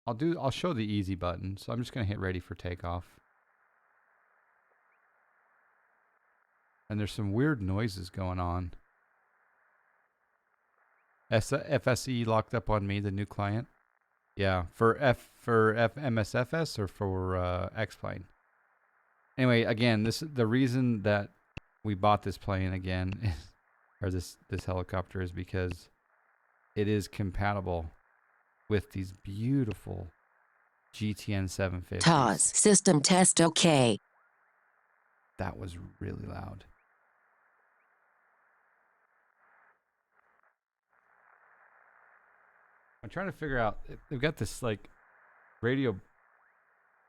I'll show the easy button. So I'm just going to hit ready for takeoff. And there's some weird noises going on. FSE locked up on me, the new client. Yeah, for MSFS or for X-Plane. Anyway, again, the reason that we bought this plane again, or this helicopter, is because it is compatible with these beautiful GTN 750s. TOS system test OK. That was really loud. I'm trying to figure out, they've got this like radio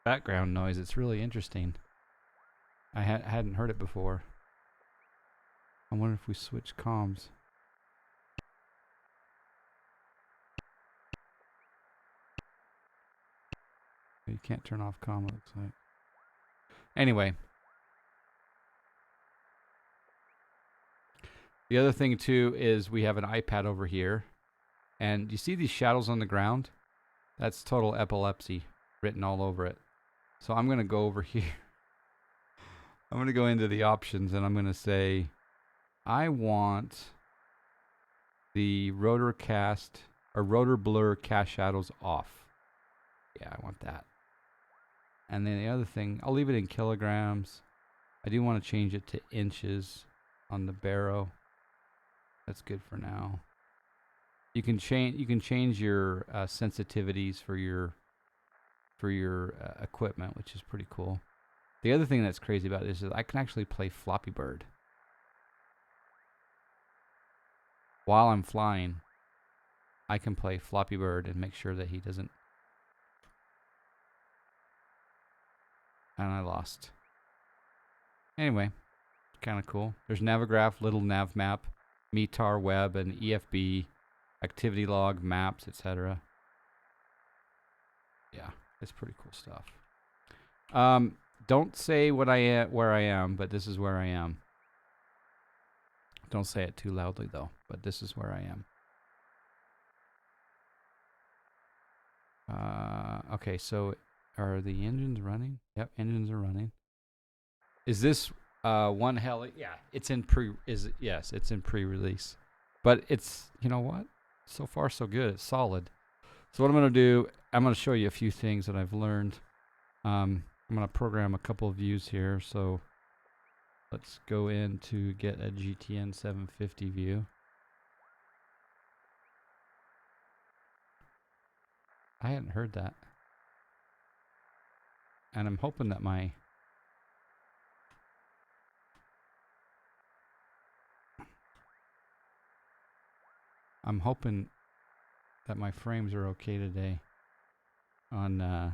background noise. It's really interesting. I hadn't heard it before. I wonder if we switch comms. You can't turn off comm, it looks like. Anyway. The other thing too is we have an iPad over here. And you see these shadows on the ground? That's total epilepsy written all over it. So I'm going to go over here. I'm going to go into the options and I'm going to say, I want the rotor cast or rotor blur cast shadows off. Yeah, I want that. And then the other thing, I'll leave it in kilograms. I do want to change it to inches on the barrow. That's good for now. You can change your sensitivities for your equipment, which is pretty cool. The other thing that's crazy about this is I can actually play Floppy Bird while I'm flying. I can play Floppy Bird and make sure that he doesn't. And I lost. Anyway, kind of cool. There's Navigraph, little nav map, METAR web, and EFB. Activity log, maps, etc. Yeah, it's pretty cool stuff. Don't say where I am, but this is where I am. Don't say it too loudly though, but this is where I am. Okay, so are the engines running? Yep, engines are running. Is this one heli? Yeah, it's in yes, it's in pre-release. But it's, you know what? So far, so good. It's solid. So what I'm going to do, I'm going to show you a few things that I've learned. I'm going to program a couple of views here. So let's go in to get a GTN 750 view. I hadn't heard that. And I'm hoping that my frames are okay today on the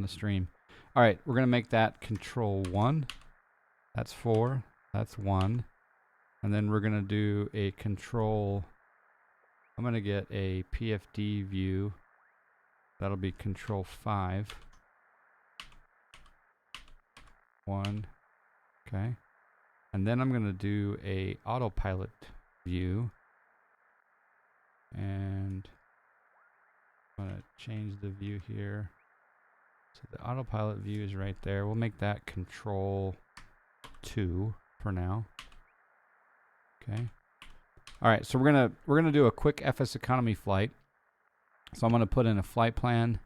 stream. All right, we're gonna make that control 1. That's 4. That's 1. And then we're gonna do a control. I'm gonna get a PFD view. That'll be control 5. 1. Okay. And then I'm gonna do a autopilot view. And I'm going to change the view here. So the autopilot view is right there. We'll make that control 2 for now. Okay. All right, so we're going to do a quick FS economy flight. So I'm going to put in a flight plan.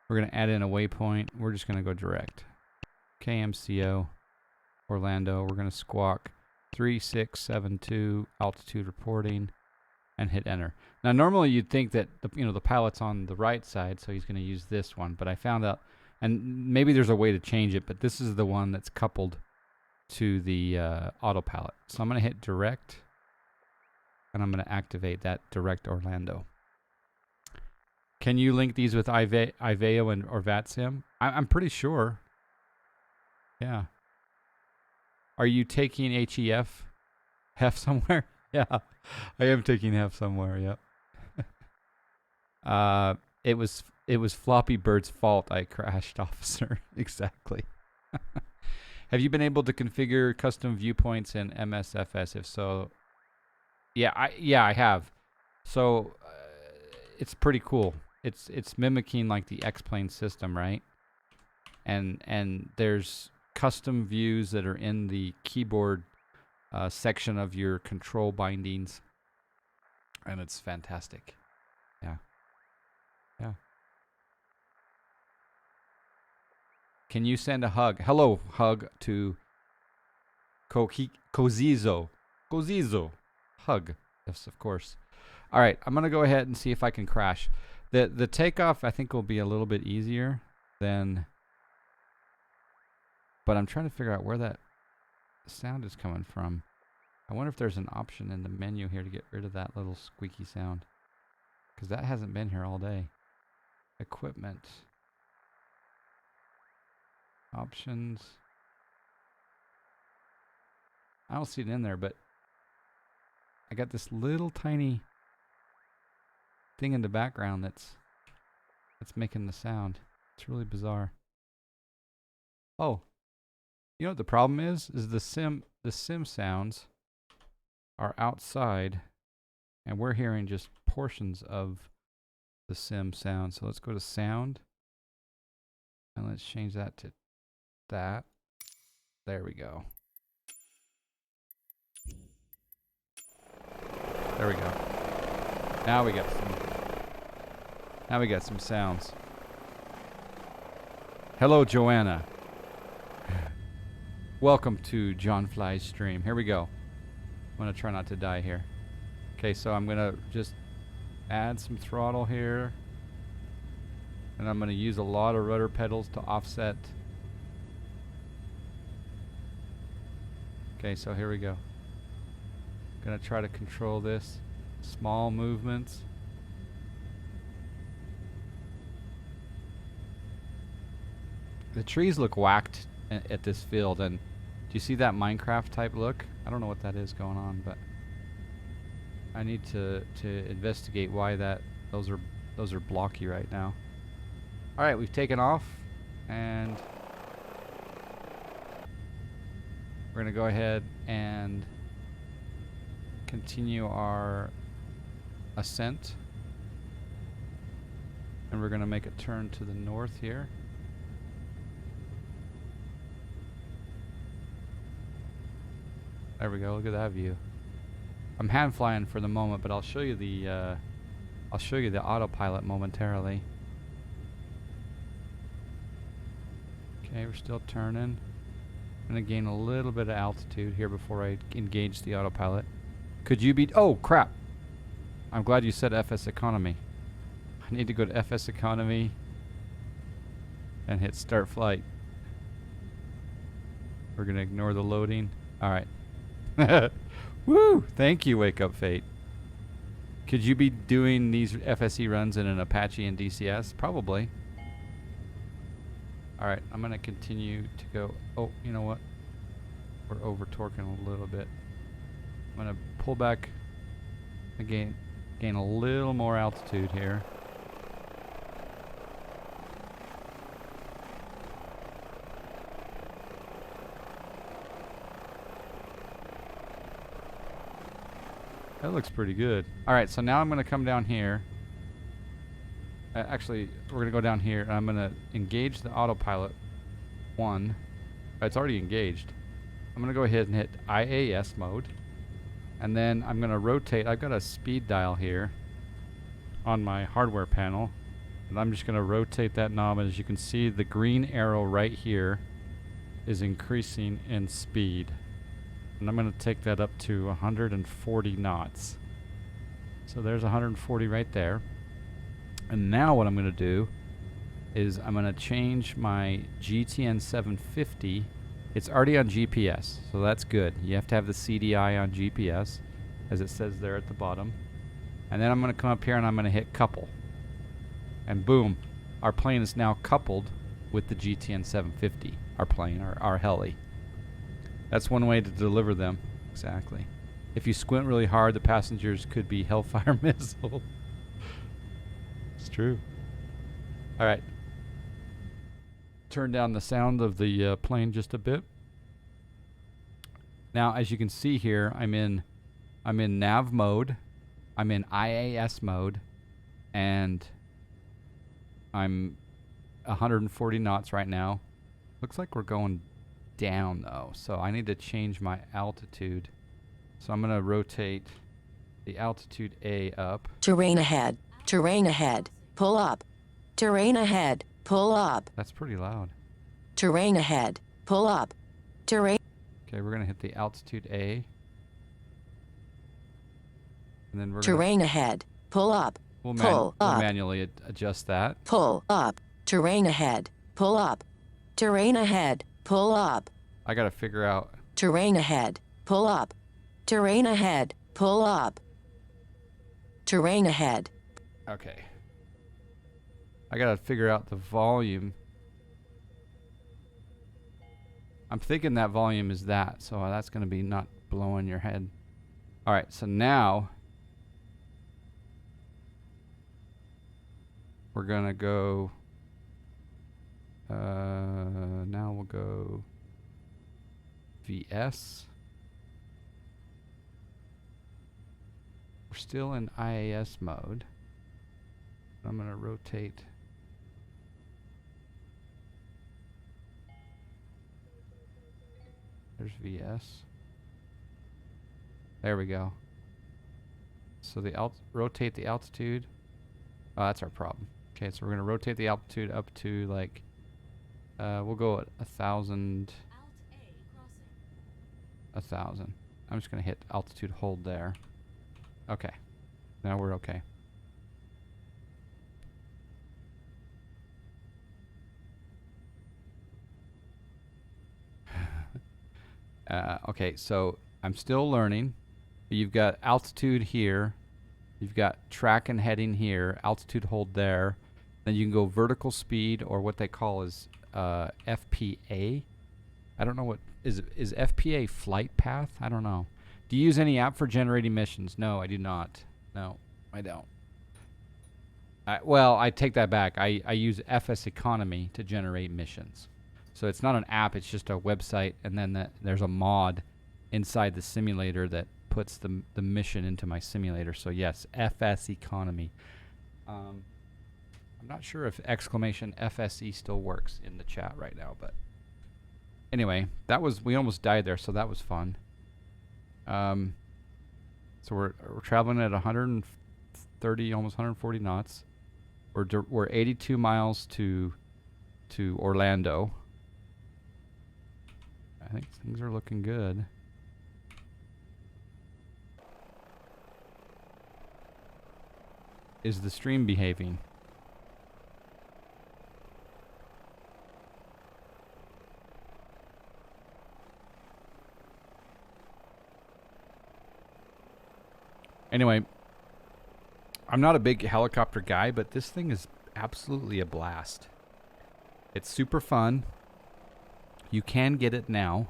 We're going to add in a waypoint. We're just going to go direct. KMCO Orlando. We're going to squawk 3672 altitude reporting and hit enter. Now normally you'd think that the pilot's on the right side, so he's going to use this one, but I found out, and maybe there's a way to change it, but this is the one that's coupled to the autopilot. So I'm going to hit direct, and I'm going to activate that direct Orlando. Can you link these with Iveo or VATSIM? I'm pretty sure. Yeah. Are you taking HEF somewhere? Yeah, I am taking HEF somewhere. Yep. It was Floppy Bird's fault. I crashed, officer. Exactly. Have you been able to configure custom viewpoints in MSFS? If so, yeah, I have. So it's pretty cool. it's mimicking like the X-plane system, right? And there's custom views that are in the keyboard section of your control bindings, and it's fantastic. Yeah. Yeah. Can you send a hug? Hello, hug to Kozizo. Kozizo. Hug. Yes, of course. All right, I'm going to go ahead and see if I can crash. The takeoff, I think, will be a little bit easier than... But I'm trying to figure out where that sound is coming from. I wonder if there's an option in the menu here to get rid of that little squeaky sound. Because that hasn't been here all day. Equipment. Options. I don't see it in there, but I got this little tiny thing in the background that's making the sound. It's really bizarre. Oh, you know what the problem is? Is the sim sounds are outside, and we're hearing just portions of the sim sound. So let's go to sound, and let's change that to that. There we go. There we go. Now we got some sounds. Hello, Joanna. Welcome to John Fly's stream. Here we go. I'm gonna try not to die here. Okay, so I'm gonna just add some throttle here, and I'm gonna use a lot of rudder pedals to offset. Okay, so here we go. Gonna try to control this. Small movements. The trees look whacked at this field, and do you see that Minecraft type look? I don't know what that is going on, but I need to investigate why those are blocky right now. All right, we've taken off, and we're gonna go ahead and continue our ascent, and we're gonna make a turn to the north here. There we go. Look at that view. I'm hand flying for the moment, but I'll show you the autopilot momentarily. Okay, we're still turning. I'm gonna gain a little bit of altitude here before I engage the autopilot. Could you be? Oh crap! I'm glad you said FS economy. I need to go to FS economy and hit start flight. We're gonna ignore the loading. All right. Woo! Thank you, Wake Up Fate. Could you be doing these FSE runs in an Apache and DCS? Probably. All right, I'm gonna continue to go. Oh, you know what? We're over torquing a little bit. I'm gonna pull back again, gain a little more altitude here. That looks pretty good. All right, so now I'm going to come down here. Actually, we're going to go down here, and I'm going to engage the autopilot. It's already engaged. I'm going to go ahead and hit IAS mode. And then I'm going to rotate. I've got a speed dial here on my hardware panel. And I'm just going to rotate that knob. And as you can see, the green arrow right here is increasing in speed. And I'm going to take that up to 140 knots. So there's 140 right there. And now what I'm going to do is I'm going to change my GTN 750. It's already on GPS, so that's good. You have to have the CDI on GPS, as it says there at the bottom. And then I'm going to come up here and I'm going to hit couple. And boom, our plane is now coupled with the GTN 750, our plane, our heli. That's one way to deliver them. Exactly. If you squint really hard, the passengers could be Hellfire missile. It's true. All right. Turn down the sound of the plane just a bit. Now, as you can see here, I'm in nav mode. I'm in IAS mode, and I'm 140 knots right now. Looks like we're going down though, so I need to change my altitude. So I'm gonna rotate the altitude A up. Terrain ahead. Terrain ahead. Pull up. Terrain ahead. Pull up. That's pretty loud. Terrain ahead. Pull up. Terrain. Okay, we're gonna hit the altitude A. And then we're Terrain ahead. Pull up. we'll Pull up. manually adjust that. Pull up. Terrain ahead. Pull up. Terrain ahead. Pull up. I gotta figure out. Terrain ahead. Pull up. Terrain ahead. Pull up. Terrain ahead. Okay. I gotta figure out the volume. I'm thinking that volume is that, so that's gonna be not blowing your head. All right, so now we're gonna go. Now we'll go VS. We're still in IAS mode. I'm gonna rotate. There's VS. There we go. So the rotate the altitude. Oh, that's our problem. Okay, so we're gonna rotate the altitude up to like, we'll go at 1,000. 1,000. I'm just gonna hit altitude hold there. Okay, now we're okay. Okay, so I'm still learning. You've got altitude here. You've got track and heading here. Altitude hold there. Then you can go vertical speed, or what they call is FPA. I don't know what is FPA flight path? I don't know. Do you use any app for generating missions? No, I do not. No, I don't. Well, I take that back. I use FS Economy to generate missions. So it's not an app, it's just a website, and then there's a mod inside the simulator that puts the mission into my simulator. So yes, FS Economy. I'm not sure if exclamation FSE still works in the chat right now, but anyway, we almost died there, so that was fun. So we're traveling at 130, almost 140 knots. We're 82 miles to Orlando. I think things are looking good. Is the stream behaving? Anyway, I'm not a big helicopter guy, but this thing is absolutely a blast. It's super fun. You can get it now,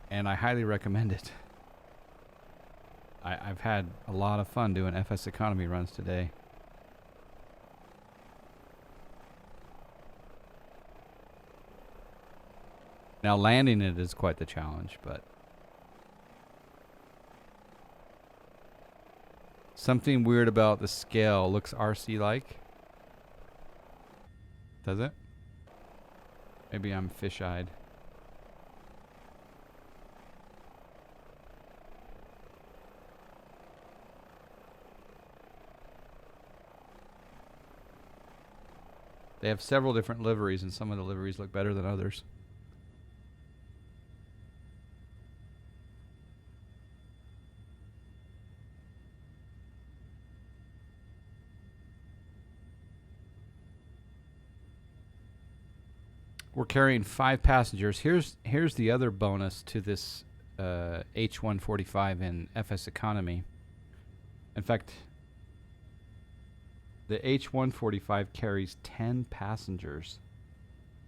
and I highly recommend it. I've had a lot of fun doing FS Economy runs today. Now landing it is quite the challenge, but something weird about the scale. Looks RC-like. Does it? Maybe I'm fish-eyed. They have several different liveries, and some of the liveries look better than others. We're carrying 5 passengers. Here's the other bonus to this H145 in FS Economy. In fact, the H145 carries 10 passengers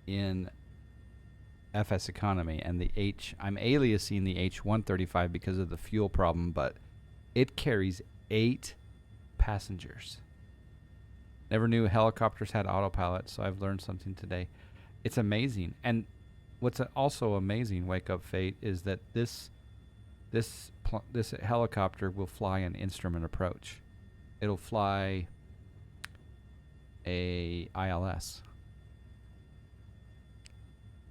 in FS Economy, and I'm aliasing the H135 because of the fuel problem, but it carries 8 passengers. Never knew helicopters had autopilot, so I've learned something today. It's amazing. And what's also amazing, Wake Up Fate, is that this helicopter will fly an instrument approach. It'll fly a ILS.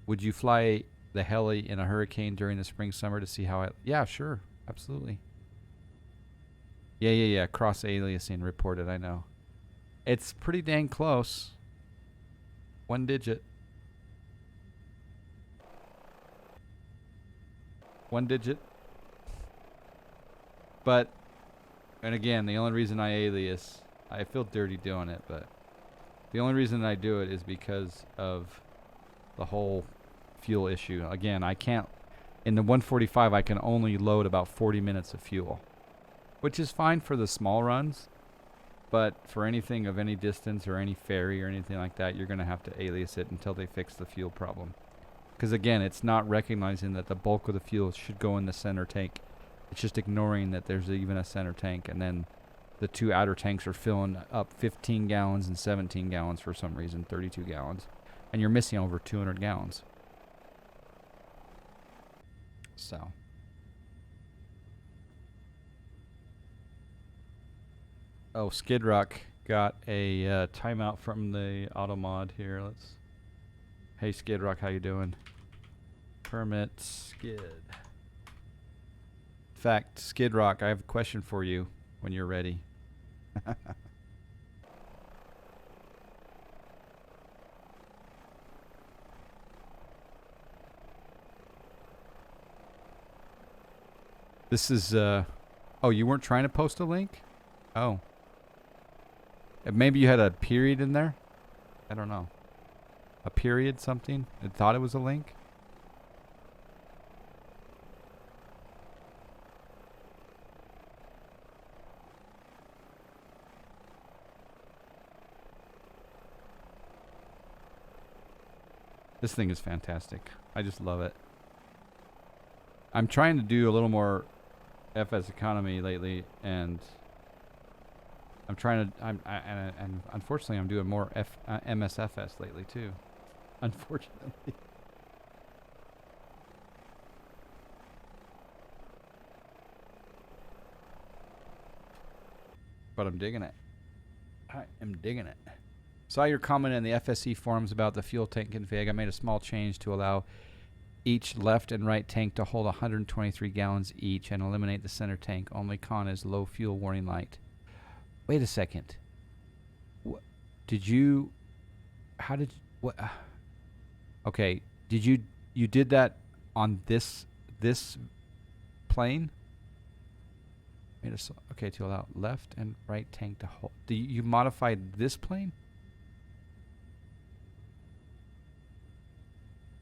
Would you fly the heli in a hurricane during the spring summer to see how it? Yeah, sure, absolutely. Yeah. Cross aliasing reported. I know. It's pretty dang close. 1 digit. 1 digit. But, and again, the only reason I alias, I feel dirty doing it, but the only reason I do it is because of the whole fuel issue. Again, I can't, in the 145, I can only load about 40 minutes of fuel, which is fine for the small runs, but for anything of any distance or any ferry or anything like that, you're going to have to alias it until they fix the fuel problem. Because again, it's not recognizing that the bulk of the fuel should go in the center tank. It's just ignoring that there's even a center tank, and then the two outer tanks are filling up 15 gallons and 17 gallons for some reason, 32 gallons. And you're missing over 200 gallons. So. Oh, Skid Rock got a timeout from the auto mod here. Let's. Hey, Skid Rock, how you doing? Permit Skid. In fact, Skid Rock, I have a question for you when you're ready. This is, oh, you weren't trying to post a link? Oh. Maybe you had a period in there? I don't know. A period something? It thought it was a link? This thing is fantastic. I just love it. I'm trying to do a little more FS economy lately, and I'm trying to. And unfortunately, I'm doing more MSFS lately too. Unfortunately. But I'm digging it. I am digging it. Saw your comment in the FSE forums about the fuel tank config. I made a small change to allow each left and right tank to hold 123 gallons each and eliminate the center tank. Only con is low fuel warning light. Wait a second. Did you... How did... What? Okay. Did you did that on this plane? Okay, to allow left and right tank to hold. You modified this plane?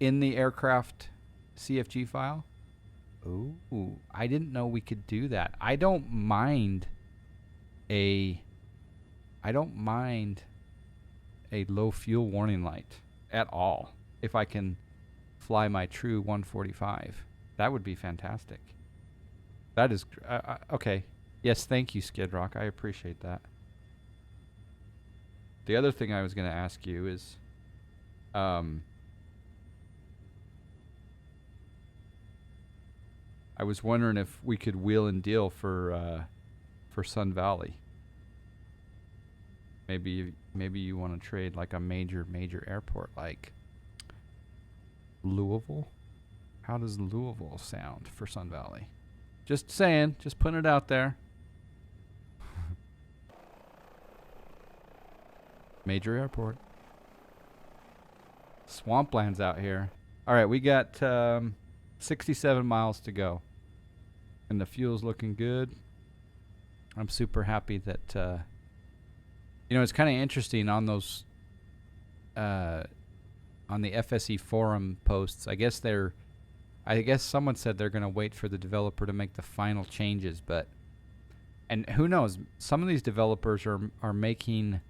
In the aircraft CFG file? Ooh, I didn't know we could do that. I don't mind a low fuel warning light at all if I can fly my true 145. That would be fantastic. That is okay. Yes, thank you, Skid Rock. I appreciate that. The other thing I was going to ask you is I was wondering if we could wheel and deal for Sun Valley. Maybe you want to trade like a major airport like Louisville. How does Louisville sound for Sun Valley? Just saying, just putting it out there. Major airport. Swamplands out here. All right, we got 67 miles to go. And the fuel's looking good. I'm super happy that, it's kind of interesting on those, on the FSE forum posts. I guess someone said they're going to wait for the developer to make the final changes, and who knows, some of these developers are making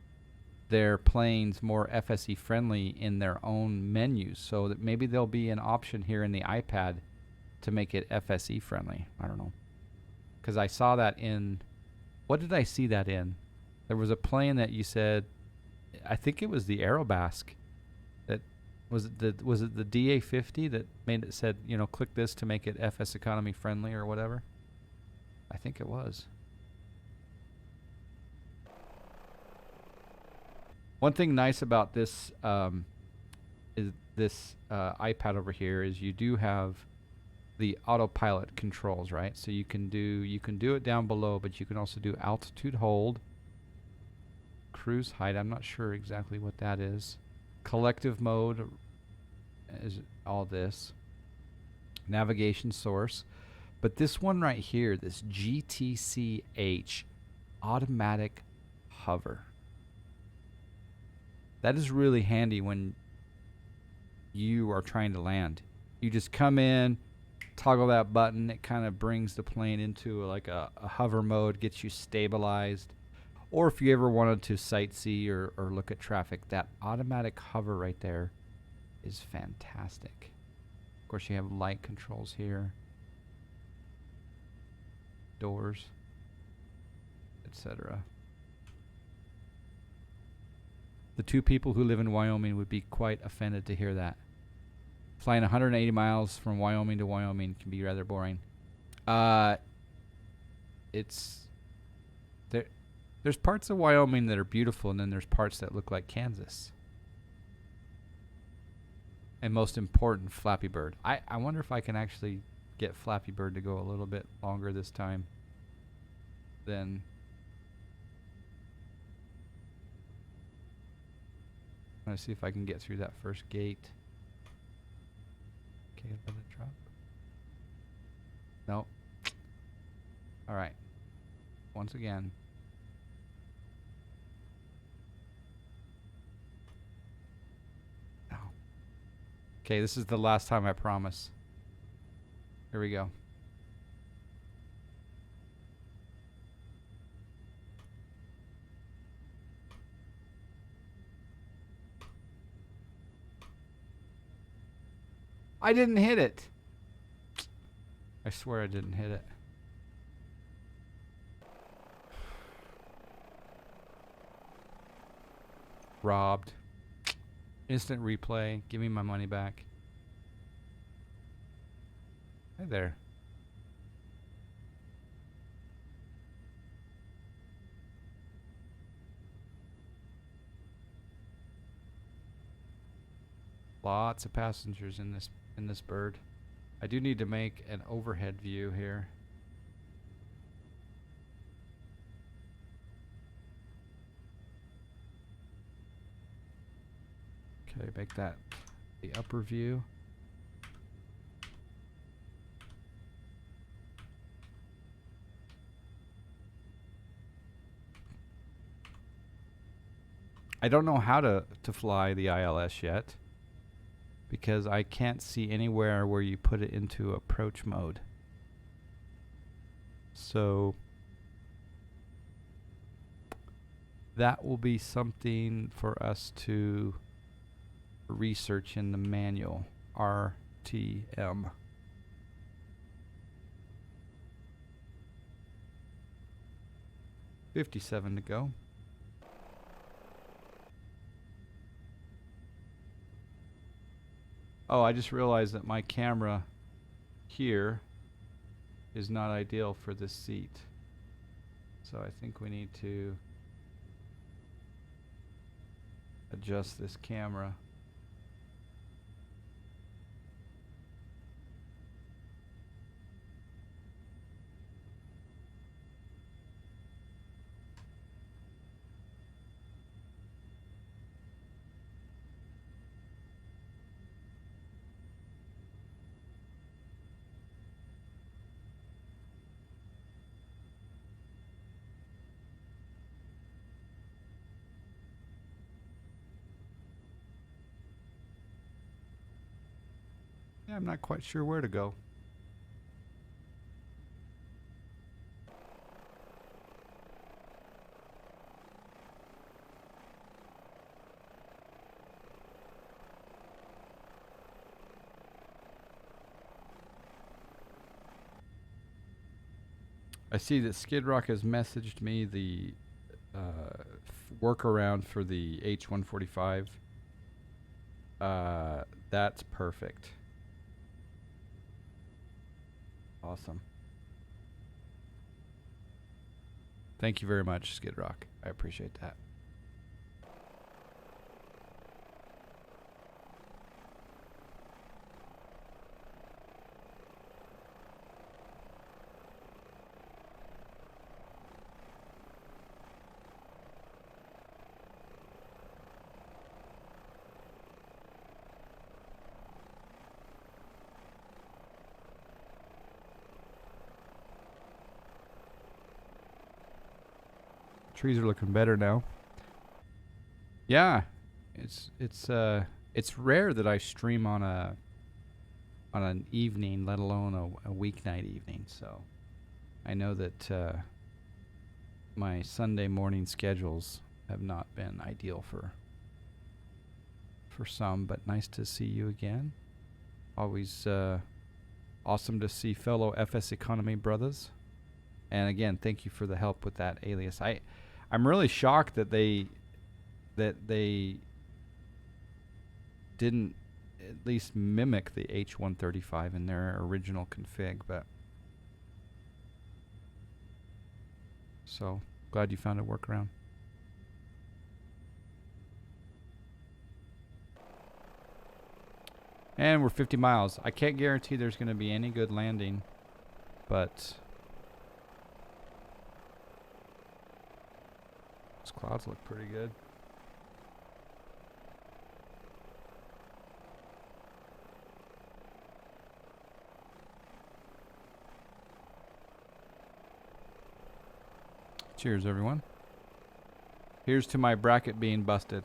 their planes more FSE friendly in their own menus, so that maybe there'll be an option here in the iPad to make it FSE friendly. I don't know. Because I saw that in, what did I see that in? There was a plane that you said, I think it was the Aerobasque, that was it the DA50 that made it said, click this to make it FS economy friendly or whatever? I think it was. One thing nice about this is this iPad over here is you do have the autopilot controls, right? So you can do it down below, but you can also do altitude hold, cruise height. I'm not sure exactly what that is. Collective mode is all this. Navigation source. But this one right here, this GTCH automatic hover. That is really handy when you are trying to land. You just come in, toggle that button, it kind of brings the plane into like a hover mode, gets you stabilized. Or if you ever wanted to sightsee or look at traffic, that automatic hover right there is fantastic. Of course, you have light controls here, doors, etc. The two people who live in Wyoming would be quite offended to hear that. Flying 180 miles from Wyoming to Wyoming can be rather boring. There's parts of Wyoming that are beautiful, and then there's parts that look like Kansas. And most important, Flappy Bird. I wonder if I can actually get Flappy Bird to go a little bit longer this time than... I'm going to see if I can get through that first gate. Okay, let it drop. Nope. All right. Once again. Oh. Okay, this is the last time, I promise. Here we go. I didn't hit it. I swear I didn't hit it. Robbed. Instant replay. Give me my money back. Hi there. Lots of passengers in this bird. I do need to make an overhead view here. Okay, make that the upper view. I don't know how to fly the ILS yet, because I can't see anywhere where you put it into approach mode. So that will be something for us to research in the manual. RTM. $57 to go. Oh, I just realized that my camera here is not ideal for this seat. So I think we need to adjust this camera. Yeah, I'm not quite sure where to go. I see that Skid Rock has messaged me the workaround for the H145. That's perfect. Awesome. Thank you very much, Skid Rock. I appreciate that. Trees are looking better now. Yeah, it's rare that I stream on an evening, let alone a weeknight evening. So I know that my Sunday morning schedules have not been ideal for some, but nice to see you again. Always awesome to see fellow FS Economy brothers. And again, thank you for the help with that alias. I'm really shocked that they didn't at least mimic the H135 in their original config, but so glad you found a workaround. And we're 50 miles. I can't guarantee there's going to be any good landing, but those clouds look pretty good. Cheers, everyone. Here's to my bracket being busted.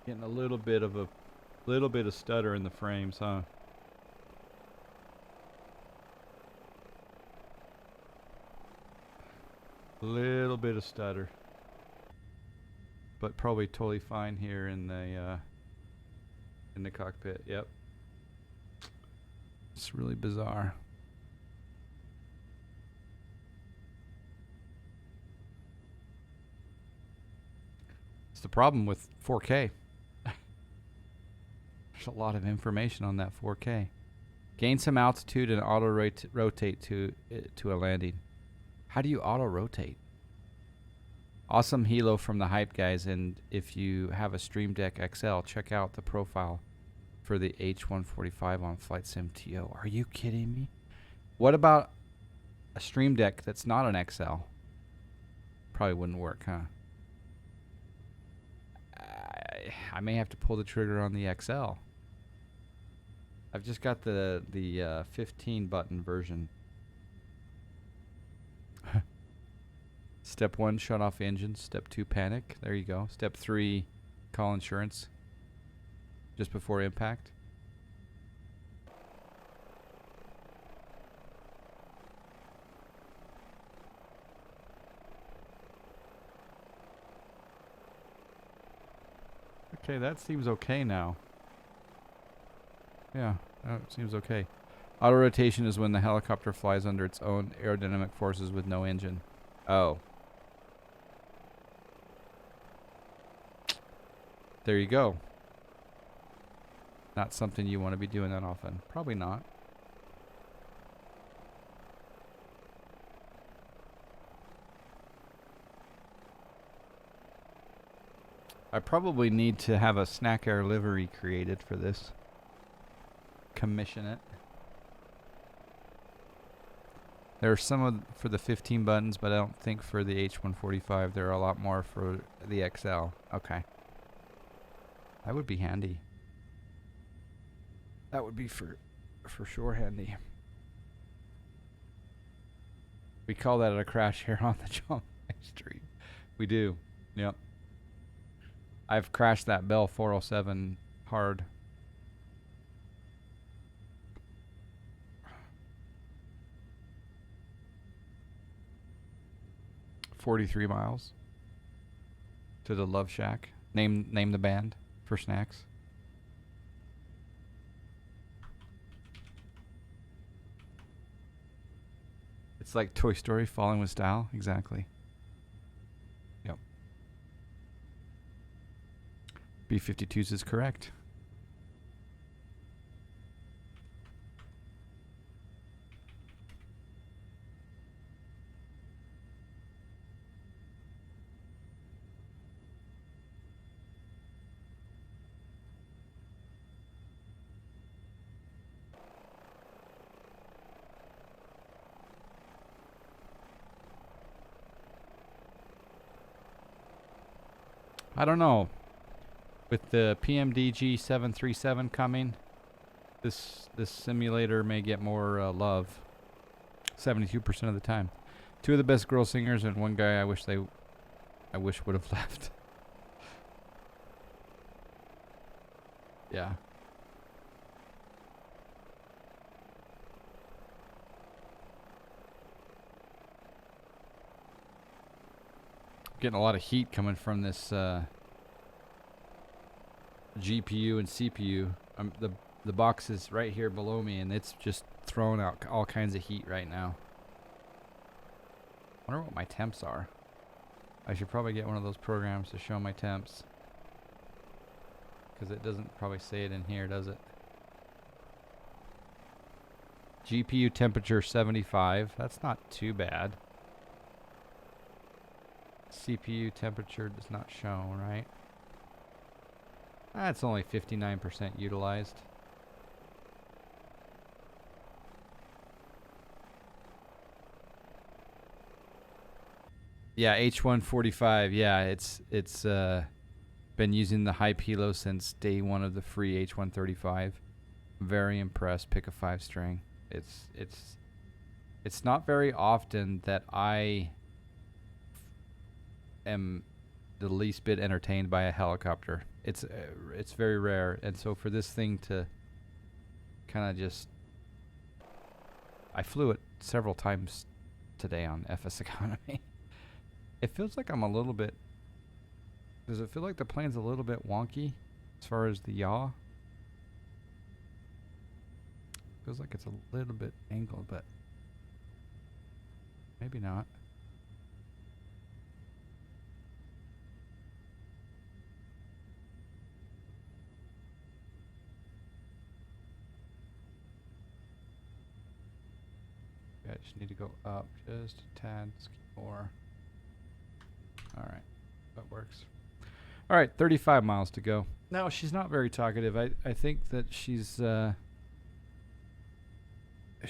Getting a little bit of stutter in the frames, huh? Little bit of stutter, but probably totally fine here in the cockpit. Yep. It's really bizarre. It's the problem with 4K. There's a lot of information on that 4K. Gain some altitude and auto rotate to a landing. How do you auto rotate? Awesome helo from the hype guys, and if you have a Stream Deck XL, check out the profile for the H145 on Flight Sim TO. Are you kidding me? What about a Stream Deck that's not an XL? Probably wouldn't work, huh? I may have to pull the trigger on the XL. I've just got the 15 button version. Step 1, shut off engines. Step 2, panic. There you go. Step 3, call insurance just before impact. Okay, that seems okay now. Yeah, that seems okay. Auto rotation is when the helicopter flies under its own aerodynamic forces with no engine. Oh. There you go. Not something you want to be doing that often. Probably not. I probably need to have a Snack Air livery created for this. Commission it. There are some for the 15 buttons, but I don't think for the H145. There are a lot more for the XL. Okay. That would be handy. That would be for sure handy. We call that a crash here on the John stream. We do. Yep. I've crashed that Bell 407 hard. $43 miles to the Love Shack. Name the band for snacks. It's like Toy Story falling with style. Exactly. Yep. B-52s is correct. I don't know. With the PMDG 737 coming, this simulator may get more love. 72% of the time. 2 of the best girl singers and 1 guy I wish would have left. Yeah. Getting a lot of heat coming from this GPU and CPU. The box is right here below me, and it's just throwing out all kinds of heat right now. I wonder what my temps are. I should probably get one of those programs to show my temps, because it doesn't probably say it in here, does it? GPU temperature 75. That's not too bad. CPU temperature does not show, right? That's only 59% utilized. Yeah, H145. Yeah, it's been using the high pilo since day 1 of the free H135. Very impressed. Pick a 5 string. It's not very often that I am the least bit entertained by a helicopter. It's very rare, and so for this thing to kind of just, I flew it several times today on FS economy. It feels like I'm a little bit. Does it feel like the plane's a little bit wonky as far as the yaw? Feels like it's a little bit angled, but maybe not. I just need to go up just a tad more. All right, that works. All right, 35 miles to go. No, she's not very talkative. I think that she's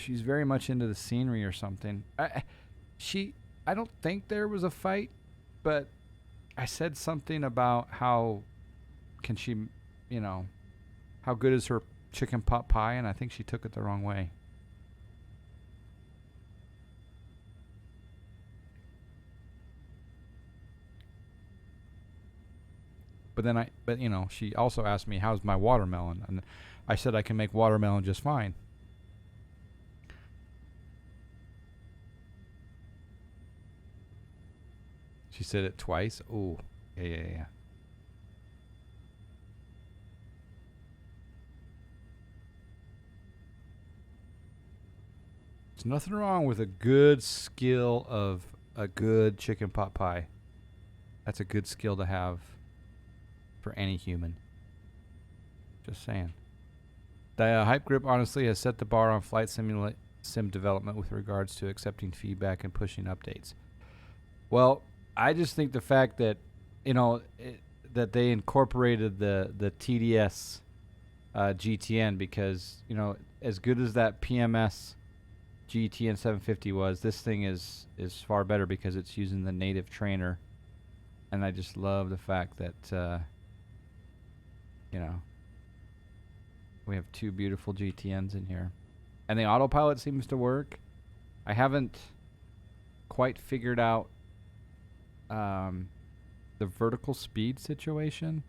very much into the scenery or something. I don't think there was a fight, but I said something about how can she, how good is her chicken pot pie, and I think she took it the wrong way. But she also asked me, how's my watermelon? And I said I can make watermelon just fine. She said it twice. Oh, yeah. There's nothing wrong with a good skill of a good chicken pot pie. That's a good skill to have for any human. Just saying. The Hype Grip honestly has set the bar on flight sim development with regards to accepting feedback and pushing updates. Well, I just think the fact that that they incorporated the TDS GTN, because as good as that PMS GTN 750 was, this thing is far better because it's using the native trainer, and I just love the fact that we have 2 beautiful GTNs in here. And the autopilot seems to work. I haven't quite figured out the vertical speed situation.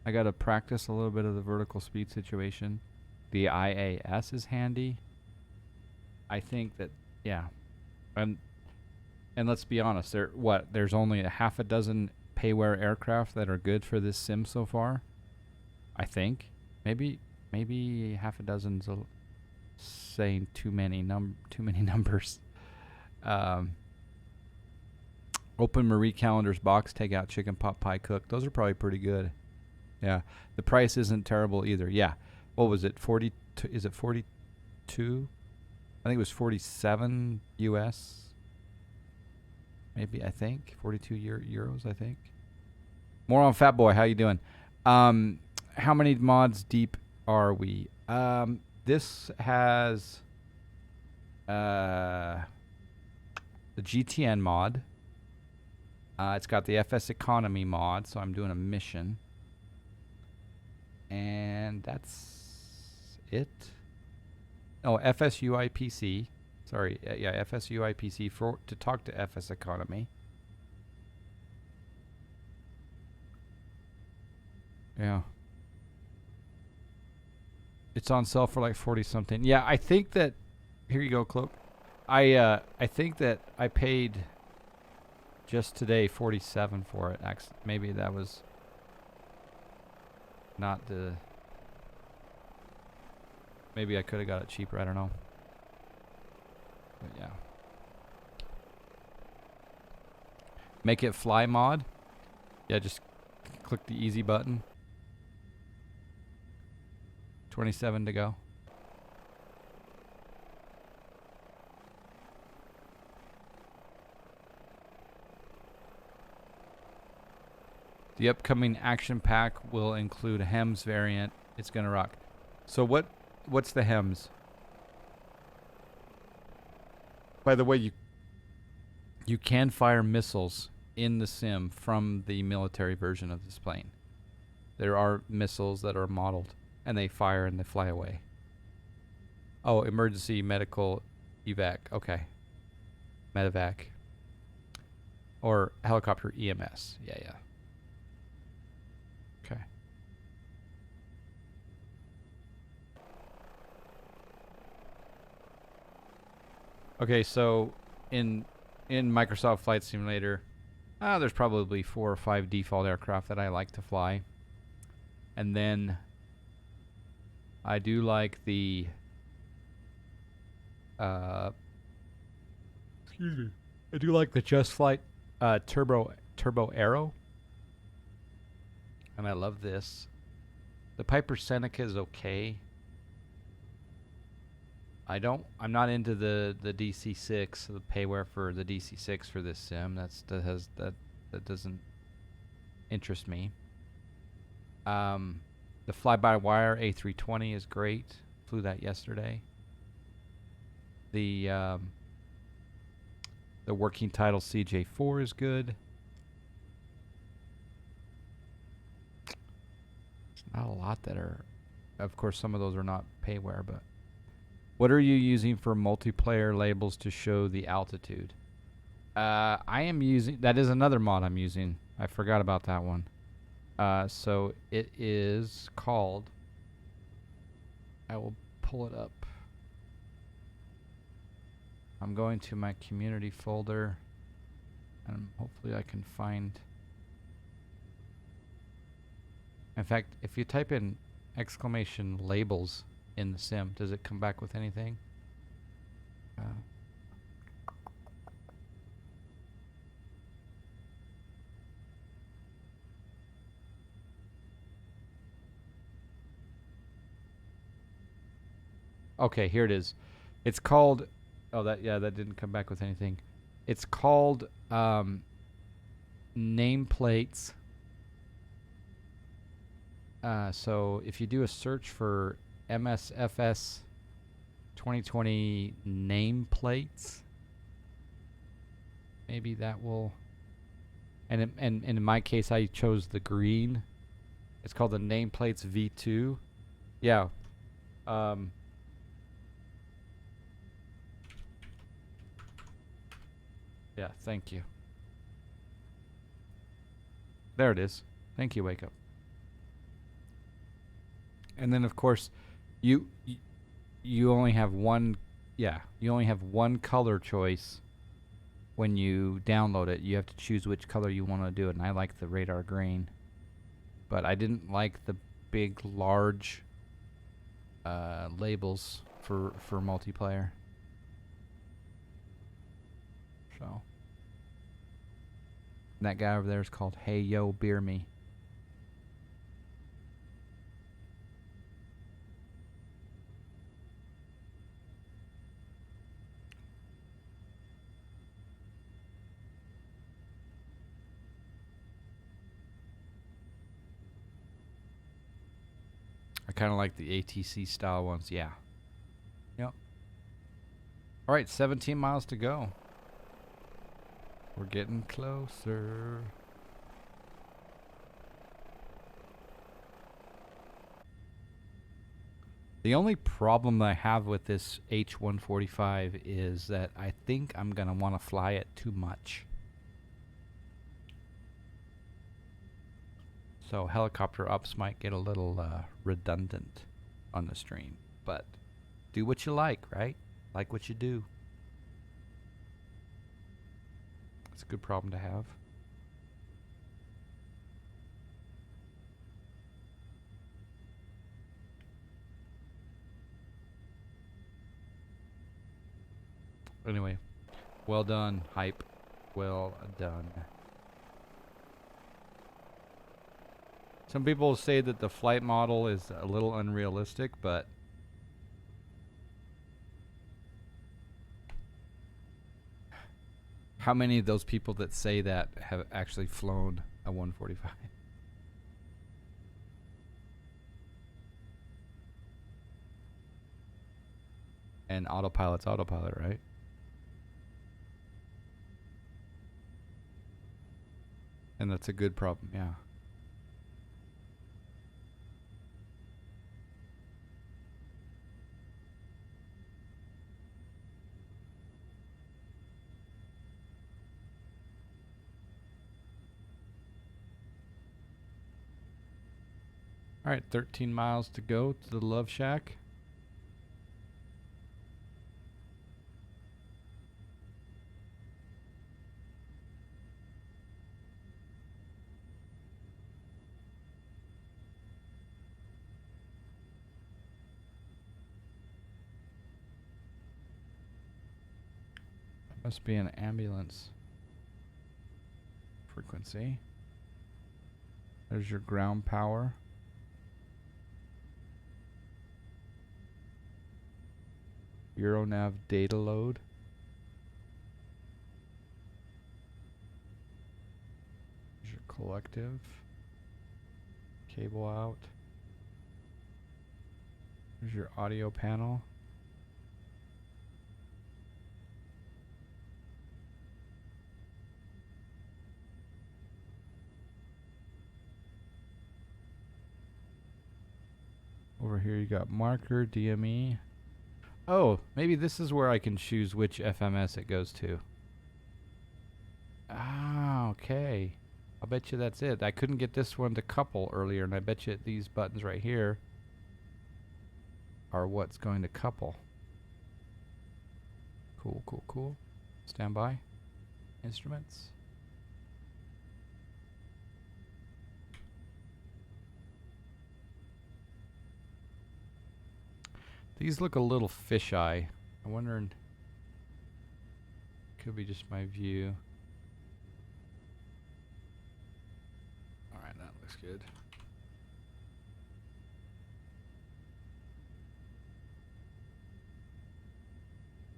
I got to practice a little bit of the vertical speed situation. The IAS is handy. I think that, yeah. And let's be honest, there's only a half a dozen payware aircraft that are good for this sim so far. I think maybe half a dozen's saying too many numbers. Open Marie Callender's box, take out chicken pot pie cook. Those are probably pretty good. Yeah, the price isn't terrible either. Yeah, what was it? 42? Is it 42? I think it was 47 US. Maybe, I think 42 euros. I think. More on Fat Boy. How you doing? How many mods deep are we? This has the GTN mod. It's got the FS Economy mod, so I'm doing a mission. And that's it? Oh, FSUIPC. Sorry, yeah, FSUIPC for to talk to FS Economy. Yeah. It's on sale for like 40 something. Yeah, I think that here you go, Cloak. I think that I paid just today 47 for it. Maybe that was not the maybe I could have got it cheaper, I don't know. But yeah. Make it fly mod. Yeah, just click the easy button. 27 to go. The upcoming action pack will include a HEMS variant. It's gonna rock. So what's the HEMS? By the way, you can fire missiles in the sim from the military version of this plane. There are missiles that are modeled and they fire and they fly away. Oh, emergency medical evac. Okay. Medevac. Or helicopter EMS. Yeah, yeah. Okay. Okay, so in Microsoft Flight Simulator, there's probably 4 or 5 default aircraft that I like to fly. And then I do like the excuse me. I do like the Just Flight Turbo Arrow. And I love this. The Piper Seneca is okay. I'm not into the DC6, the payware for the DC6 for this sim. That doesn't interest me. The fly-by-wire A320 is great. Flew that yesterday. The working title CJ4 is good. Not a lot that are, of course, some of those are not payware, but what are you using for multiplayer labels to show the altitude? I am using, that is another mod I'm using. I forgot about that one. So it is called, I will pull it up. I'm going to my community folder and hopefully I can find. In fact, if you type in exclamation labels in the sim, does it come back with anything? Okay, here it is. It's called, oh, that didn't come back with anything. It's called nameplates. So if you do a search for MSFS 2020 nameplates, maybe that will. And in my case, I chose the green. It's called the nameplates V2. Yeah. Yeah, thank you. There it is. Thank you, Wake Up. And then, of course, you only have one. Yeah, you only have one color choice when you download it. You have to choose which color you want to do it. And I like the radar green, but I didn't like the big, large labels for multiplayer. So that guy over there is called Hey Yo Beer Me. I kind of like the ATC style ones. Yeah. Yep. All right, 17 miles to go. We're getting closer. The only problem I have with this H145 is that I think I'm going to want to fly it too much. So helicopter ups might get a little redundant on the stream. But do what you like, right? Like what you do. It's a good problem to have. Anyway, well done, hype. Well done. Some people say that the flight model is a little unrealistic, but how many of those people that say that have actually flown a 145? And autopilot's autopilot, right? And that's a good problem, yeah. All right, 13 miles to go to the Love Shack. Must be an ambulance frequency. There's your ground power. Euronav data load. There's your collective. Cable out. There's your audio panel. Over here you got marker, DME. Oh, maybe this is where I can choose which FMS it goes to. Ah, okay. I'll bet you that's it. I couldn't get this one to couple earlier, and I bet you these buttons right here are what's going to couple. Cool, cool, cool. Stand by. Instruments. These look a little fisheye. I'm wondering, could be just my view. Alright, that looks good.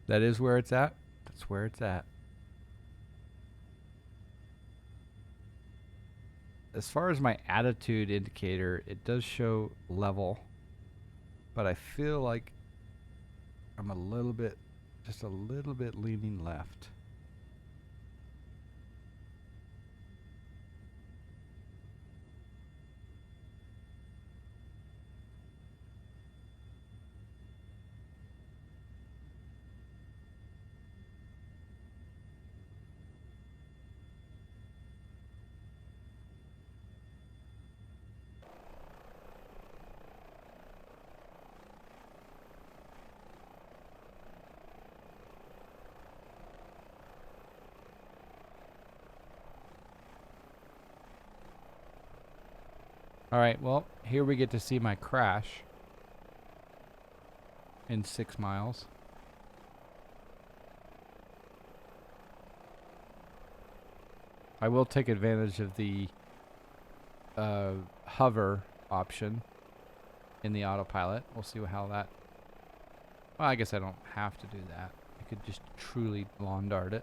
That is where it's at? That's where it's at. As far as my attitude indicator, it does show level. But I feel like I'm a little bit, just a little bit leaning left. Alright, well, here we get to see my crash in 6 miles. I will take advantage of the hover option in the autopilot. We'll see how that... Well, I guess I don't have to do that. I could just truly lawn dart it.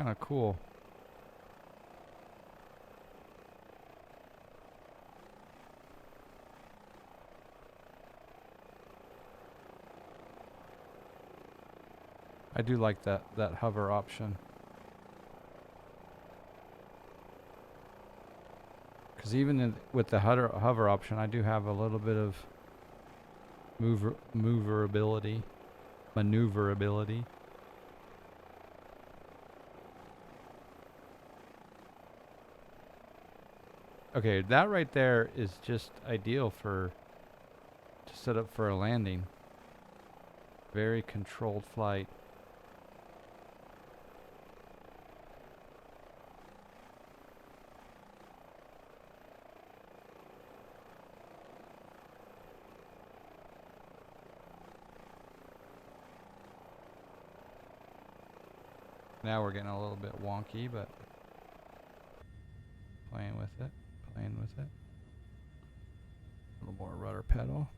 kind of cool. I do like that hover option. Because even with the hover option, I do have a little bit of maneuverability. Okay, that right there is just ideal to set up for a landing. Very controlled flight. Now we're getting a little bit wonky, but playing with it. A little more rudder pedal.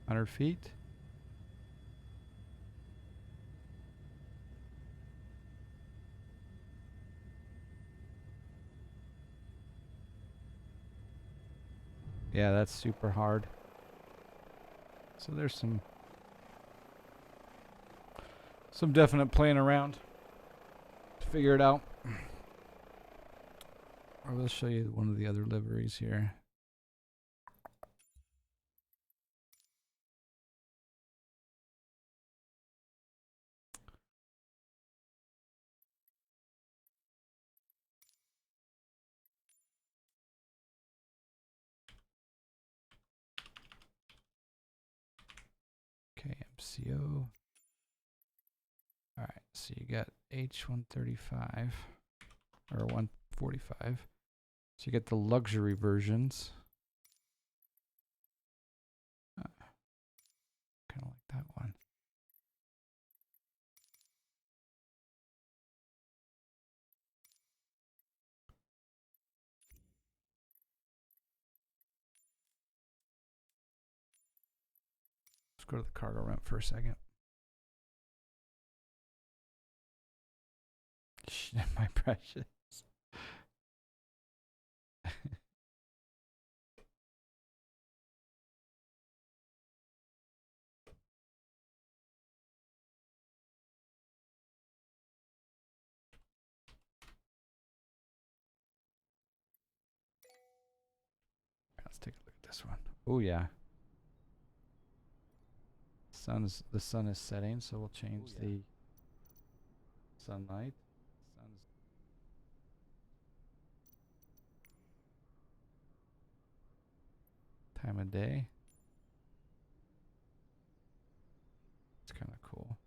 $100 feet. Yeah, that's super hard. So there's some definite playing around to figure it out. Or let's show you one of the other liveries here. Okay, MCO. All right, so you got H135 or 145. So you get the luxury versions. Kind of like that one. Let's go to the cargo ramp for a second. My precious. Let's take a look at this one. Oh yeah. The sun is setting, so we'll change the sunlight. Time of day. It's kind of cool.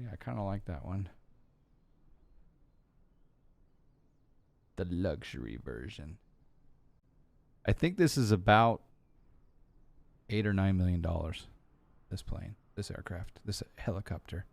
Yeah, I kind of like that one. The luxury version. I think this is about $8 or $9 million. This plane, this aircraft, this helicopter.